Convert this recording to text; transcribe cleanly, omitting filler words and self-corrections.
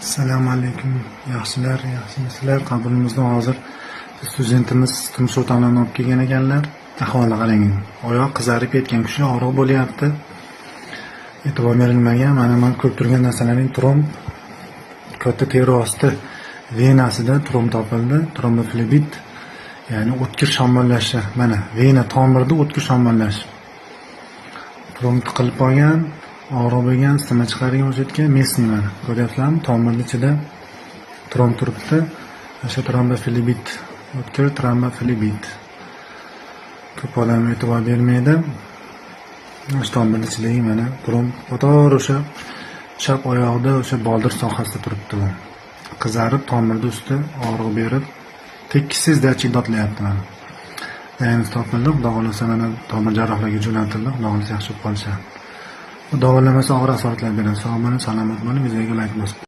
Assalomu alaykum. Yaxshimisizlar? Qabulimizda hozir studentimiz turmush o'rtoqlarini olib kelgan ekanlar. Ahvoli qarang. Oyoq qizarib ketgan, kishi og'riq bo'lyapti. E'tibor berilmagan. Mana men ko'p turgan narsalarning tromb, katta teri osti venasida tromb topildi. Tromboflebit, ya'ni o'tkir shamollashi. Mana vena tomirda o'tkir shamollash. Tromb tiqilib qolgan. Og'riq bo'lgan, isitma chiqargan o'shatga mesni mana. Ko'ryapsizlarmi? Tomirning ichida tromb turibdi. O'sha tromboflebit, o'tkir tromboflebit. Ko'p odam e'tibor bermaydi. O'sha tomirning ichidagi mana tromb qator o'sha chap oyog'ida o'sha boldir sohasida turibdi bu. Qizarib, tomirning usti og'riq berib, tekkisiz darcha dotlayapti mana. Ya'ni topildi, xudo xolasa mana tomir jarrohlarga jo'natildi, xudo xolasa yaxshi bo'lib qolishadi. Davolamasa og'ir asoratlar beradi. Sog' bo'ling, salomat bo'ling, bizga like bosib